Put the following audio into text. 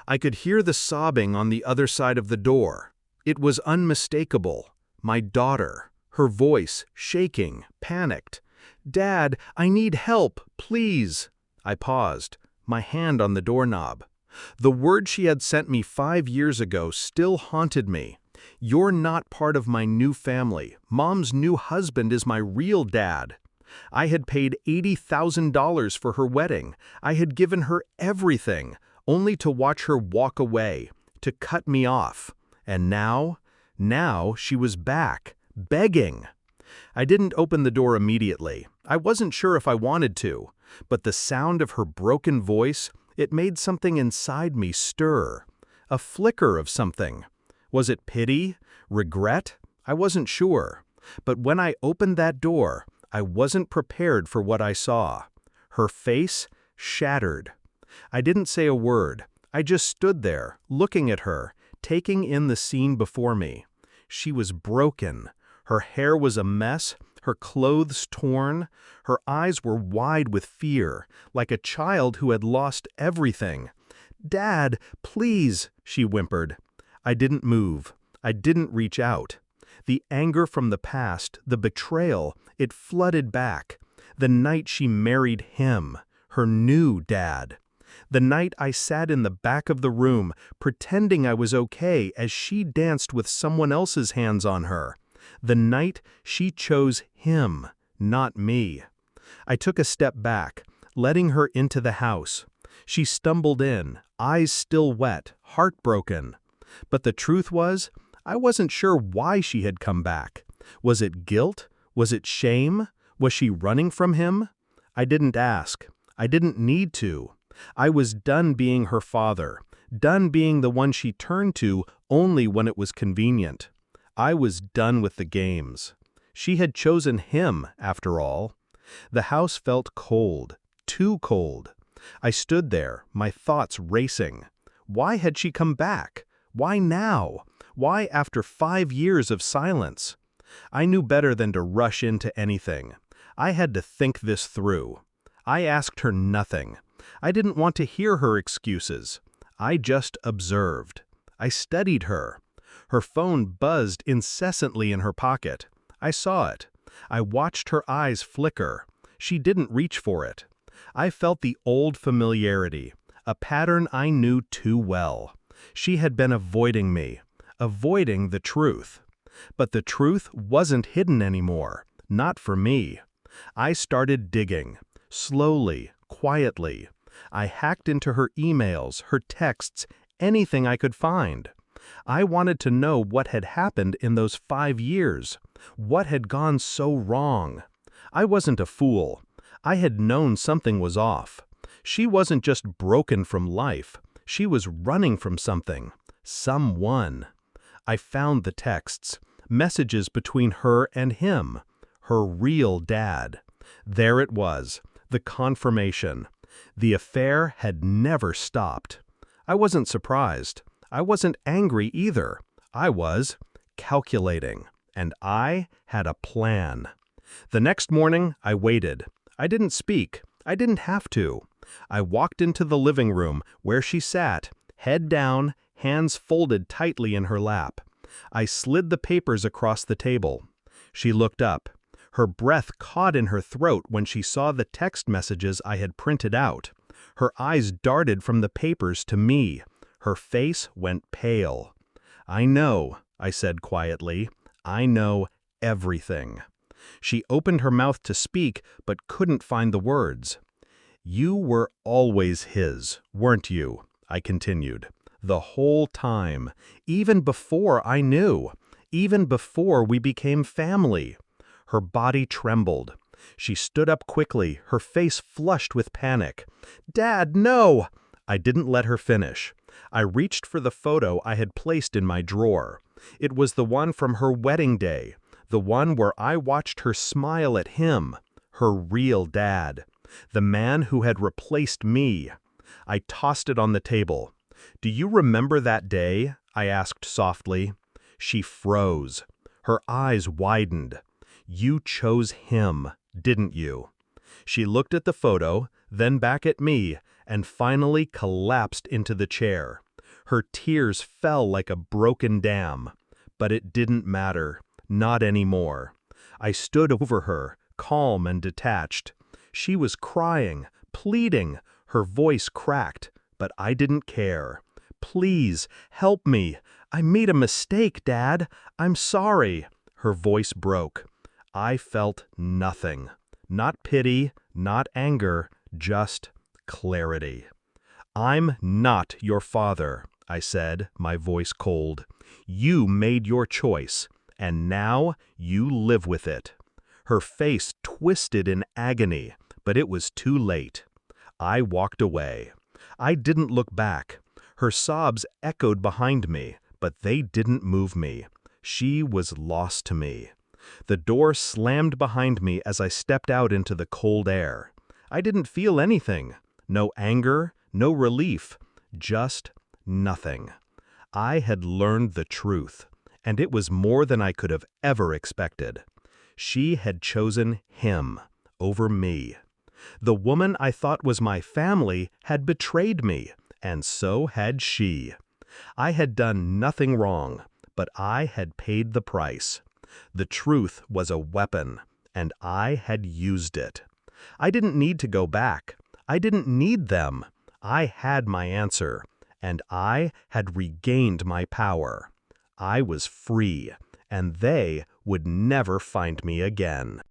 I could hear the sobbing on the other side of the door. It was unmistakable. My daughter, her voice shaking, panicked. "Dad, I need help, please." I paused, my hand on the doorknob. The word she had sent me 5 years ago still haunted me. "You're not part of my new family. Mom's new husband is my real dad." I had paid $80,000 for her wedding. I had given her everything, only to watch her walk away, to cut me off. And now she was back, begging. I didn't open the door immediately. I wasn't sure if I wanted to, but the sound of her broken voice, it made something inside me stir. A flicker of something. Was it pity? Regret? I wasn't sure. But when I opened that door, I wasn't prepared for what I saw. Her face shattered. I didn't say a word. I just stood there, looking at her, taking in the scene before me. She was broken. Her hair was a mess, her clothes torn. Her eyes were wide with fear, like a child who had lost everything. "Dad, please," she whimpered. I didn't move. I didn't reach out. The anger from the past, the betrayal, it flooded back. The night she married him, her new dad. The night I sat in the back of the room, pretending I was okay as she danced with someone else's hands on her. The night she chose him, not me. I took a step back, letting her into the house. She stumbled in, eyes still wet, heartbroken. But the truth was, I wasn't sure why she had come back. Was it guilt? Was it shame? Was she running from him? I didn't ask. I didn't need to. I was done being her father, done being the one she turned to only when it was convenient. I was done with the games. She had chosen him, after all. The house felt cold, too cold. I stood there, my thoughts racing. Why had she come back? Why now? Why after 5 years of silence? I knew better than to rush into anything. I had to think this through. I asked her nothing. I didn't want to hear her excuses. I just observed. I studied her. Her phone buzzed incessantly in her pocket. I saw it. I watched her eyes flicker. She didn't reach for it. I felt the old familiarity, a pattern I knew too well. She had been avoiding me, avoiding the truth. But the truth wasn't hidden anymore, not for me. I started digging, slowly, quietly. I hacked into her emails, her texts, anything I could find. I wanted to know what had happened in those 5 years. What had gone so wrong? I wasn't a fool. I had known something was off. She wasn't just broken from life. She was running from something. Someone. I found the texts, messages between her and him, her real dad. There it was, the confirmation. The affair had never stopped. I wasn't surprised. I wasn't angry either. I was calculating, and I had a plan. The next morning, I waited. I didn't speak. I didn't have to. I walked into the living room where she sat, head down, hands folded tightly in her lap. I slid the papers across the table. She looked up. Her breath caught in her throat when she saw the text messages I had printed out. Her eyes darted from the papers to me. Her face went pale. "I know," I said quietly. "I know everything." She opened her mouth to speak, but couldn't find the words. "You were always his, weren't you?" I continued. "The whole time, even before I knew, even before we became family." Her body trembled. She stood up quickly, her face flushed with panic. "Dad, no!" I didn't let her finish. I reached for the photo I had placed in my drawer. It was the one from her wedding day, the one where I watched her smile at him, her real dad, the man who had replaced me. I tossed it on the table. "Do you remember that day?" I asked softly. She froze. Her eyes widened. "You chose him, didn't you?" She looked at the photo, then back at me, and finally collapsed into the chair. Her tears fell like a broken dam. But it didn't matter. Not anymore. I stood over her, calm and detached. She was crying, pleading, her voice cracked, but I didn't care. "Please, help me. I made a mistake, Dad. I'm sorry." Her voice broke. I felt nothing. Not pity, not anger, just clarity. "I'm not your father," I said, my voice cold. "You made your choice, and now you live with it." Her face twisted in agony, but it was too late. I walked away. I didn't look back. Her sobs echoed behind me, but they didn't move me. She was lost to me. The door slammed behind me as I stepped out into the cold air. I didn't feel anything. No anger, no relief, just nothing. I had learned the truth, and it was more than I could have ever expected. She had chosen him over me. The woman I thought was my family had betrayed me, and so had she. I had done nothing wrong, but I had paid the price. The truth was a weapon, and I had used it. I didn't need to go back. I didn't need them. I had my answer, and I had regained my power. I was free, and they would never find me again.